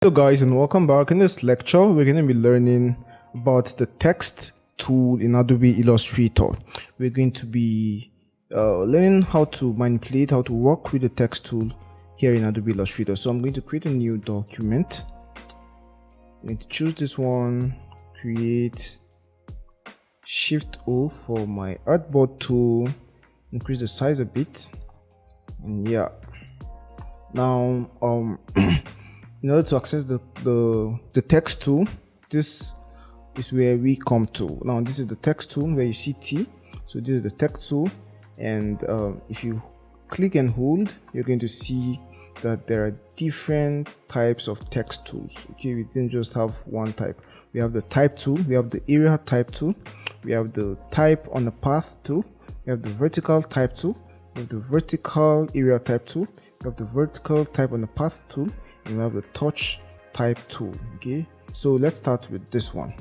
Hello guys and welcome back. In this lecture we're going to be learning about the text tool in Adobe Illustrator. We're going to be learning how to manipulate, how to work with the text tool here in Adobe Illustrator. So I'm going to create a new document. I'm going to choose this one, create, Shift O for my artboard tool, increase the size a bit, and yeah. Now in order to access the text tool, this is where we come to. Now this is the text tool where you see T. So this is the text tool, and if you click and hold, you're going to see that there are different types of text tools. Okay, we didn't just have one type. We have the type tool, we have the area type tool, we have the type on the path tool, we have the vertical type tool, we have the vertical area type tool, we have the vertical type on the path tool, and we have the touch type tool. Okay, so let's start with this one.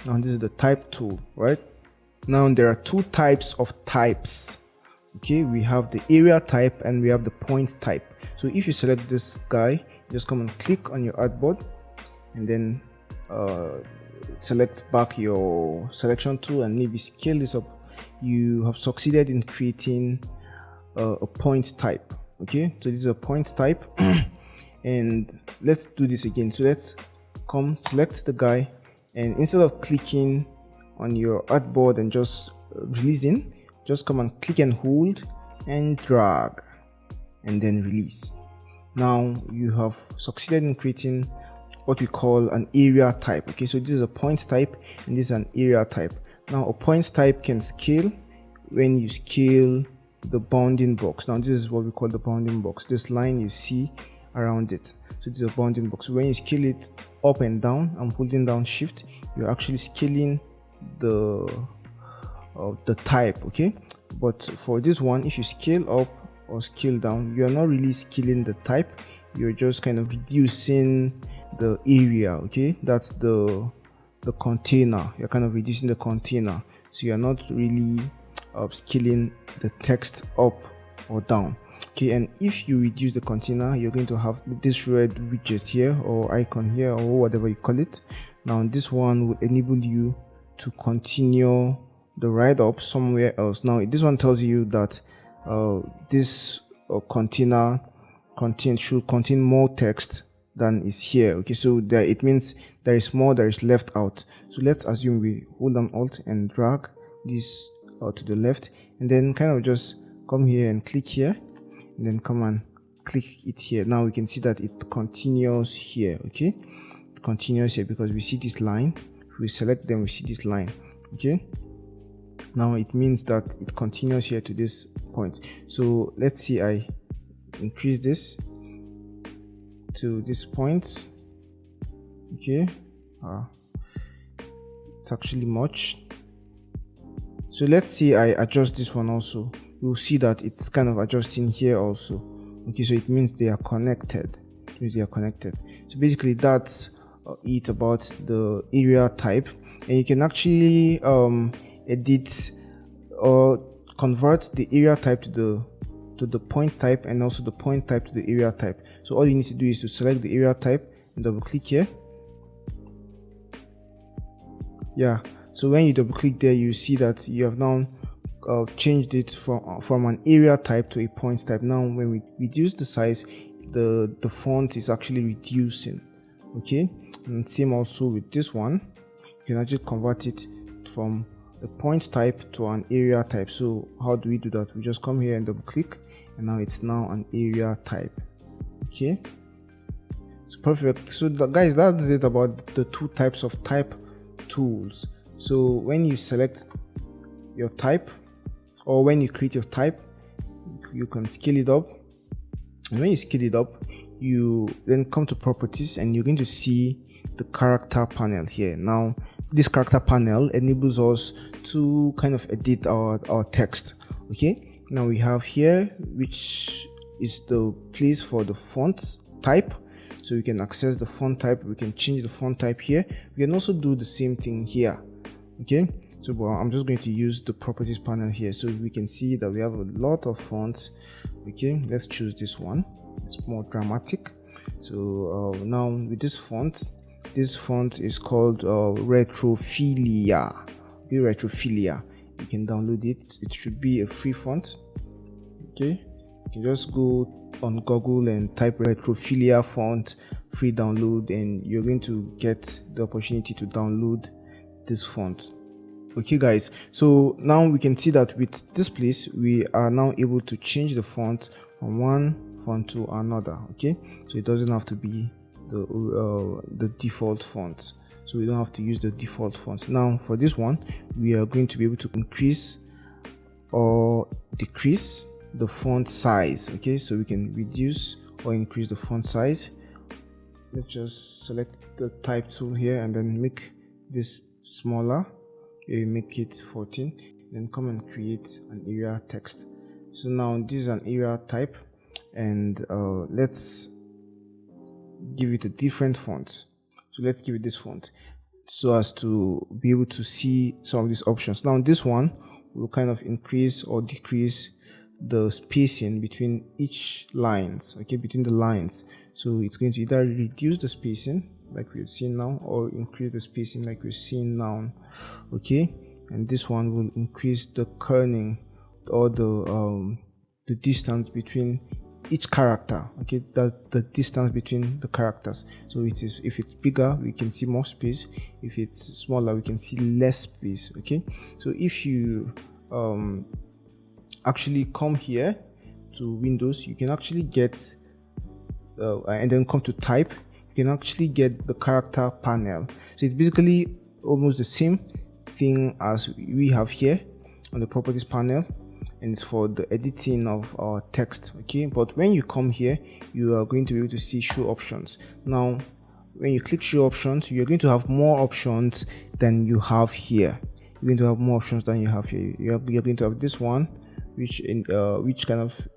Now this is the type tool, right? Now there are two types of types. Okay, we have the area type and we have the point type. So if you select this guy, just come and click on your artboard and then select back your selection tool and maybe scale this up. You have succeeded in creating a point type. Okay, so this is a point type. And let's do this again. So let's come select the guy, and instead of clicking on your artboard and just releasing, just come and click and hold and drag and then release. Now you have succeeded in creating what we call an area type. Okay, so this is a point type and this is an area type. Now a point type can scale when you scale the bounding box. Now this is what we call the bounding box, this line you see around it. So this is a bounding box. So when you scale it up and down, I'm holding down shift, you're actually scaling the type. Okay, but for this one, if you scale up or scale down, you are not really scaling the type, you're just kind of reducing the area. Okay, that's the container, you're kind of reducing the container, so you're not really scaling the text up or down. Okay, and if you reduce the container, you're going to have this red widget here or icon here or whatever you call it. Now this one will enable you to continue the write up somewhere else. Now this one tells you that this container should contain more text than is here. Okay, so there it means there is more that is left out. So let's assume we hold down Alt and drag this to the left, and then kind of just come here and click here, and then come and click it here. Now we can see that it continues here. Okay, it continues here because we see this line. If we select them, we see this line. Okay, now it means that it continues here to this point. So let's see, I increase this to this point. Okay, it's actually much. So let's see, I adjust this one also. You'll see that it's kind of adjusting here also. Okay, so it means they are connected. It means they are connected. So basically that's it about the area type, and you can actually edit or convert the area type to the point type, and also the point type to the area type. So all you need to do is to select the area type and double click here. Yeah, so when you double click there, you see that you have now changed it from an area type to a point type. Now when we reduce the size, the font is actually reducing. Okay, and same also with this one, you can actually convert it from a point type to an area type. So how do we do that? We just come here and double click, and now it's now an area type. Okay, it's perfect. So guys, that's it about the two types of type tools. So when you select your type, or when you create your type, you can scale it up, and when you scale it up, you then come to properties, and you're going to see the character panel here. Now this character panel enables us to kind of edit our text. Okay, now we have here, which is the place for the font type. So we can access the font type, we can change the font type here. We can also do the same thing here. Okay, so I'm just going to use the properties panel here, so we can see that we have a lot of fonts. Okay, let's choose this one, it's more dramatic. So now with this font is called Retrophilia. Okay, Retrophilia. You can download it. It should be a free font. Okay, you can just go on Google and type Retrophilia font free download, and you're going to get the opportunity to download this font. Okay guys, so now we can see that with this place we are now able to change the font from one font to another. Okay, so it doesn't have to be the default font, so we don't have to use the default font. Now for this one, we are going to be able to increase or decrease the font size. Okay, so we can reduce or increase the font size. Let's just select the type tool here and then make this smaller. Okay, make it 14, then come and create an area text. So now this is an area type, and let's give it a different font. So let's give it this font so as to be able to see some of these options. Now this one will kind of increase or decrease the spacing between each lines. Okay, between the lines. So it's going to either reduce the spacing like we're seeing now, or increase the spacing like we're seeing now. Okay, and this one will increase the kerning or the distance between each character. Okay, that's the distance between the characters. So it is, if it's bigger we can see more space, if it's smaller we can see less space. Okay, so if you actually come here to Windows, you can actually get and then come to type, you can actually get the character panel. So it's basically almost the same thing as we have here on the properties panel, and it's for the editing of our text. Okay, but when you come here, you are going to be able to see show options. Now when you click show options, you're going to have more options than you have here. You're going to have more options than you have here. You're going to have this one, which kind of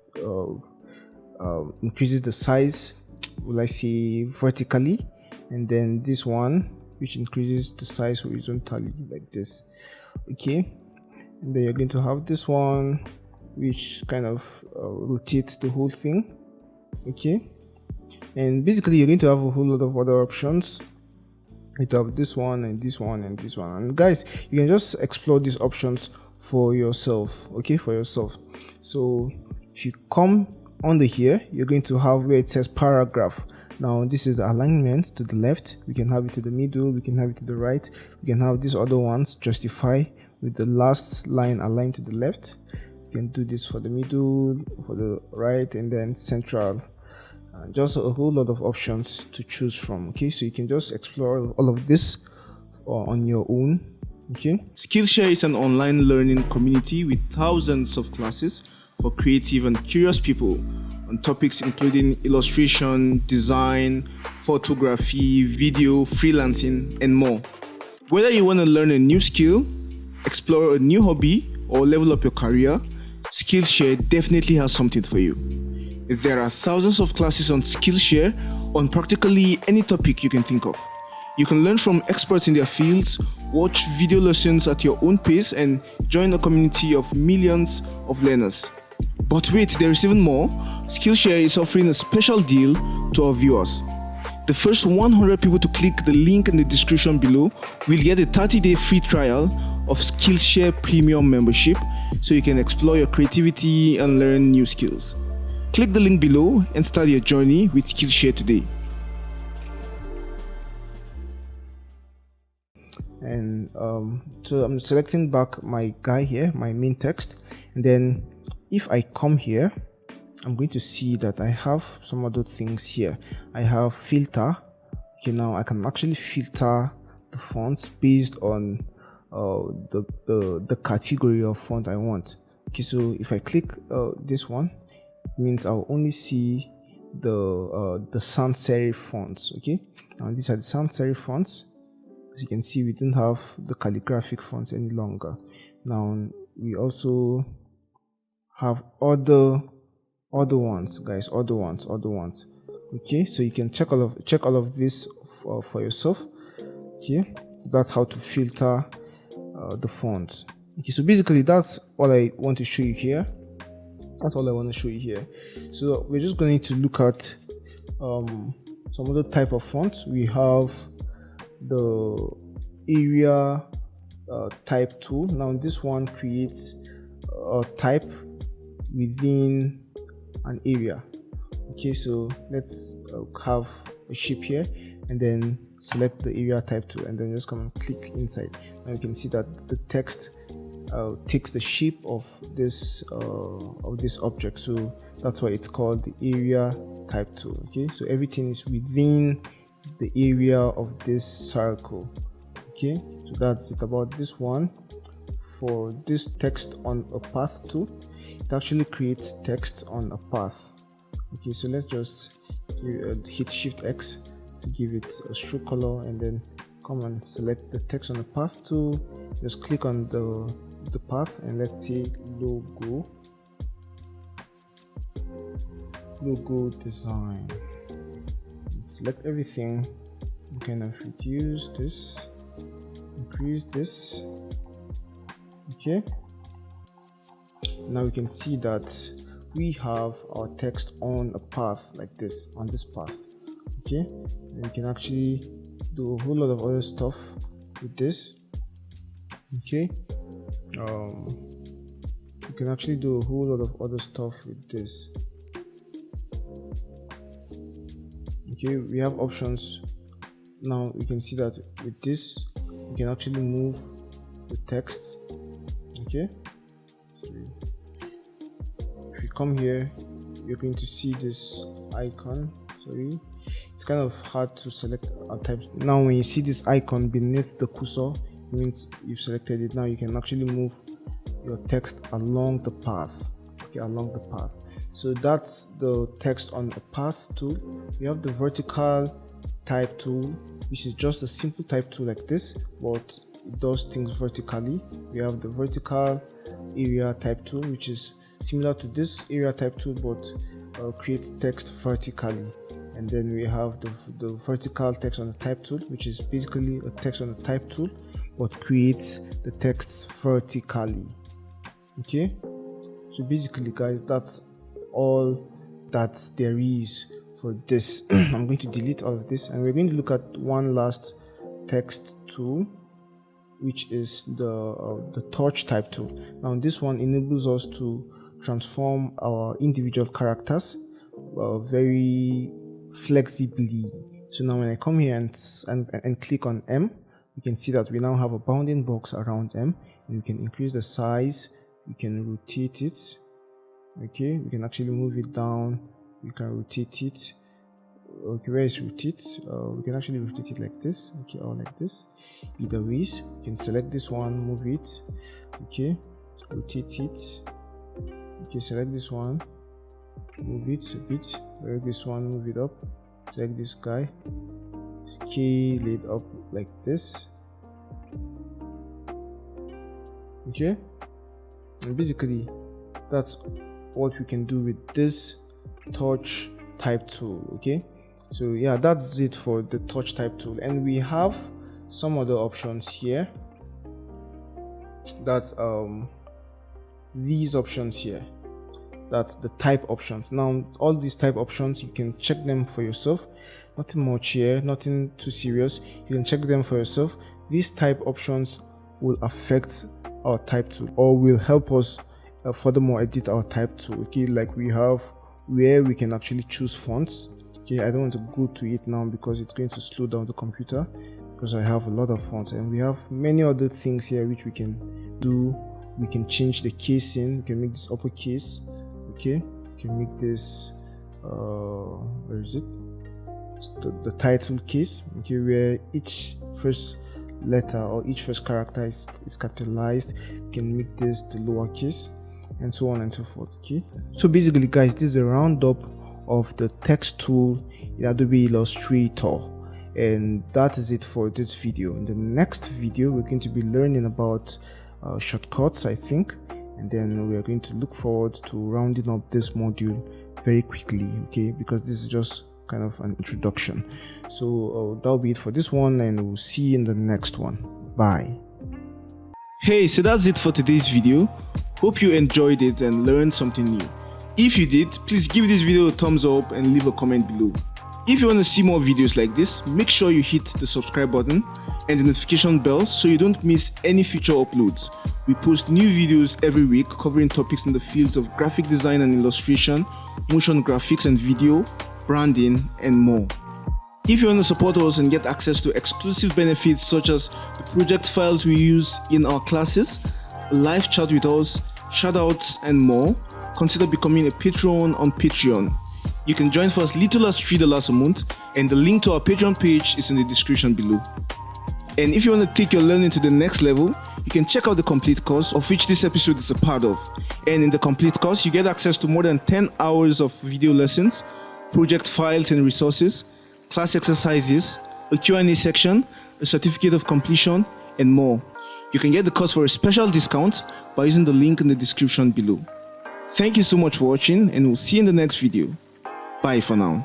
increases the size, will I say, vertically, and then this one which increases the size horizontally like this. Okay, and then you're going to have this one which kind of rotates the whole thing. Okay, and basically you're going to have a whole lot of other options. You have this one and this one and this one, and guys, you can just explore these options for yourself. Okay, for yourself. So if you come under here, you're going to have where it says paragraph. Now this is the alignment to the left. We can have it to the middle, we can have it to the right, we can have these other ones justify with the last line aligned to the left. You can do this for the middle, for the right, and then central. Just a whole lot of options to choose from. Okay, so you can just explore all of this on your own. Okay, Skillshare is an online learning community with thousands of classes for creative and curious people on topics including illustration, design, photography, video, freelancing, and more. Whether you want to learn a new skill, explore a new hobby, or level up your career, Skillshare definitely has something for you. There are thousands of classes on Skillshare on practically any topic you can think of. You can learn from experts in their fields, watch video lessons at your own pace, and join a community of millions of learners. But wait, there is even more. Skillshare is offering a special deal to our viewers. The first 100 people to click the link in the description below will get a 30-day free trial of Skillshare Premium membership, so you can explore your creativity and learn new skills. Click the link below and start your journey with Skillshare today. And so I'm selecting back my guy here, my main text, and then if I come here, I'm going to see that I have some other things here. I have filter. Okay, now I can actually filter the fonts based on the category of font I want. Okay, so if I click this one, it means I'll only see the sans serif fonts. Okay, now these are the sans serif fonts. As you can see, we don't have the calligraphic fonts any longer. Now we also have other ones, guys, other ones. Okay, so you can check all of this for yourself. Okay, that's how to filter the fonts. Okay, so basically that's all I want to show you here. So we're just going to look at some other type of fonts. We have the area type tool. Now this one creates a type within an area. Okay, so let's have a shape here, and then select the area type tool, and then just come and click inside. Now you can see that the text takes the shape of this object, so that's why it's called the area type tool. Okay, so everything is within the area of this circle. Okay, so that's it about this one. For this text on a path tool, it actually creates text on a path. Okay, so let's just hit Shift X to give it a stroke color, and then come and select the text on the path tool. Just click on the path, and let's say logo design. Select everything, kind of reduce this, increase this. Okay, now we can see that we have our text on a path like this, on this path. Okay, and we can actually do a whole lot of other stuff with this. Okay, we can actually do a whole lot of other stuff with this. Okay, we have options. Now we can see that with this we can actually move the text. Okay, if you come here, you're going to see this icon. Sorry, it's kind of hard to select our types. Now when you see this icon beneath the cursor, it means you've selected it. Now you can actually move your text along the path. Okay, along the path. So that's the text on a path tool. We have the vertical type tool, which is just a simple type tool like this, but it does things vertically. We have the vertical area type tool, which is similar to this area type tool, but creates text vertically. And then we have the vertical text on the type tool, which is basically a text on the type tool, but creates the text vertically. Okay, so basically guys, that's all that there is for this. I'm going to delete all of this, and we're going to look at one last text tool, which is the touch type tool. Now this one enables us to transform our individual characters very flexibly. So now when I come here and click on M, you can see that we now have a bounding box around M, and we can increase the size, we can rotate it. Okay, we can actually move it down, we can rotate it. Okay, where is rotate? We can actually rotate it like this, okay, or like this. Either ways, you can select this one, move it, okay, rotate it. Okay, select this one, move it a bit, select this one, move it up, select this guy, scale it up like this. Okay, and basically that's what we can do with this touch type tool. Okay, so yeah, that's it for the touch type tool, and we have some other options here. That's these options here, that's the type options. Now all these type options, you can check them for yourself. Nothing much here, nothing too serious. You can check them for yourself. These type options will affect our type tool, or will help us furthermore edit our type tool. Okay, like we have where we can actually choose fonts. Okay, I don't want to go to it now because it's going to slow down the computer, because I have a lot of fonts, and we have many other things here which we can do. We can change the casing. We can make this uppercase. Okay, we can make this where is it? It's the title case. Okay, where each first letter or each first character is capitalized. We can make this the lowercase, and so on and so forth. Okay, so basically guys, this is a roundup of the text tool in Adobe Illustrator, and that is it for this video. In the next video, we're going to be learning about shortcuts, I think, and then we are going to look forward to rounding up this module very quickly. Okay, because this is just kind of an introduction. So that'll be it for this one, and we'll see you in the next one. Bye. Hey, so that's it for today's video. Hope you enjoyed it and learned something new. If you did, please give this video a thumbs up and leave a comment below. If you want to see more videos like this, make sure you hit the subscribe button and the notification bell so you don't miss any future uploads. We post new videos every week covering topics in the fields of graphic design and illustration, motion graphics and video, branding, and more. If you want to support us and get access to exclusive benefits such as the project files we use in our classes, a live chat with us, shoutouts, and more, consider becoming a patron on Patreon. You can join for as little as $3 a month, and the link to our Patreon page is in the description below. And if you want to take your learning to the next level, you can check out the complete course, of which this episode is a part of. And in the complete course, you get access to more than 10 hours of video lessons, project files and resources, class exercises, a Q&A section, a certificate of completion, and more. You can get the course for a special discount by using the link in the description below. Thank you so much for watching, and we'll see you in the next video. Bye for now.